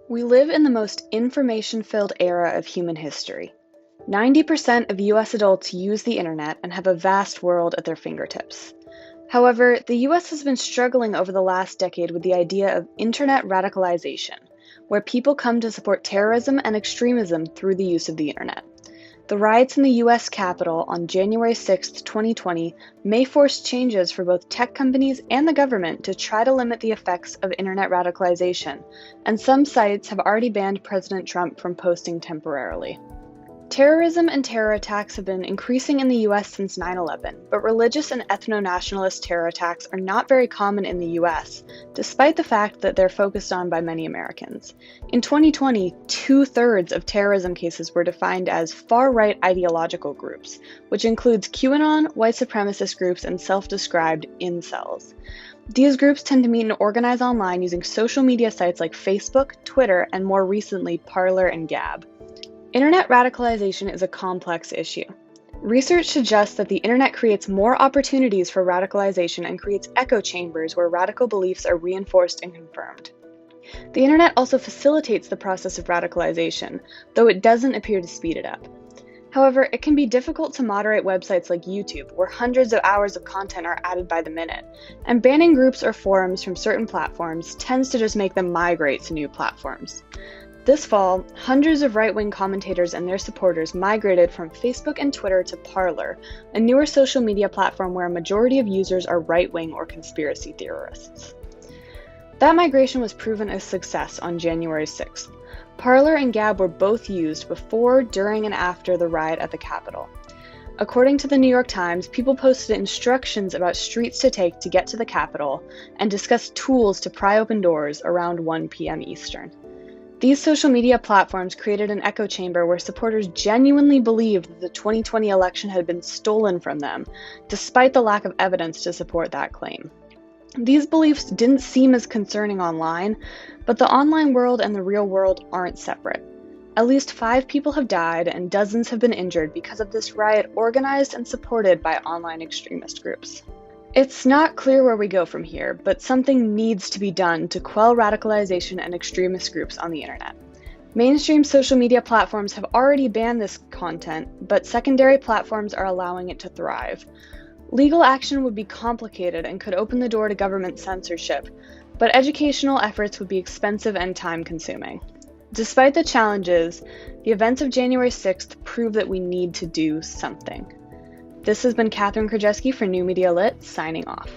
We live in the most information-filled era of human history. 90% of US adults use the internet and have a vast world at their fingertips. However, the US has been struggling over the last decade with the idea of internet radicalization, where people come to support terrorism and extremism through the use of the internet. The riots in the US Capitol on January 6, 2020 may force changes for both tech companies and the government to try to limit the effects of internet radicalization, and some sites have already banned President Trump from posting temporarily. Terrorism and terror attacks have been increasing in the US since 9/11, but religious and ethno-nationalist terror attacks are not very common in the US, despite the fact that they're focused on by many Americans. In 2020, 2/3 of terrorism cases were defined as far-right ideological groups, which includes QAnon, white supremacist groups, and self-described incels. These groups tend to meet and organize online using social media sites like Facebook, Twitter, and more recently, Parler and Gab. Internet radicalization is a complex issue. Research suggests that the internet creates more opportunities for radicalization and creates echo chambers where radical beliefs are reinforced and confirmed. The internet also facilitates the process of radicalization, though it doesn't appear to speed it up. However, it can be difficult to moderate websites like YouTube, where hundreds of hours of content are added by the minute, and banning groups or forums from certain platforms tends to just make them migrate to new platforms. This fall, hundreds of right-wing commentators and their supporters migrated from Facebook and Twitter to Parler, a newer social media platform where a majority of users are right-wing or conspiracy theorists. That migration was proven a success on January 6th. Parler and Gab were both used before, during, and after the riot at the Capitol. According to the New York Times, people posted instructions about streets to take to get to the Capitol and discussed tools to pry open doors around 1 p.m. Eastern. These social media platforms created an echo chamber where supporters genuinely believed that the 2020 election had been stolen from them, despite the lack of evidence to support that claim. These beliefs didn't seem as concerning online, but the online world and the real world aren't separate. At least 5 people have died and dozens have been injured because of this riot organized and supported by online extremist groups. It's not clear where we go from here, but something needs to be done to quell radicalization and extremist groups on the internet. Mainstream social media platforms have already banned this content, but secondary platforms are allowing it to thrive. Legal action would be complicated and could open the door to government censorship, but educational efforts would be expensive and time-consuming. Despite the challenges, the events of January 6th prove that we need to do something. This has been Cathryn Krajewski for New Media Lit, signing off.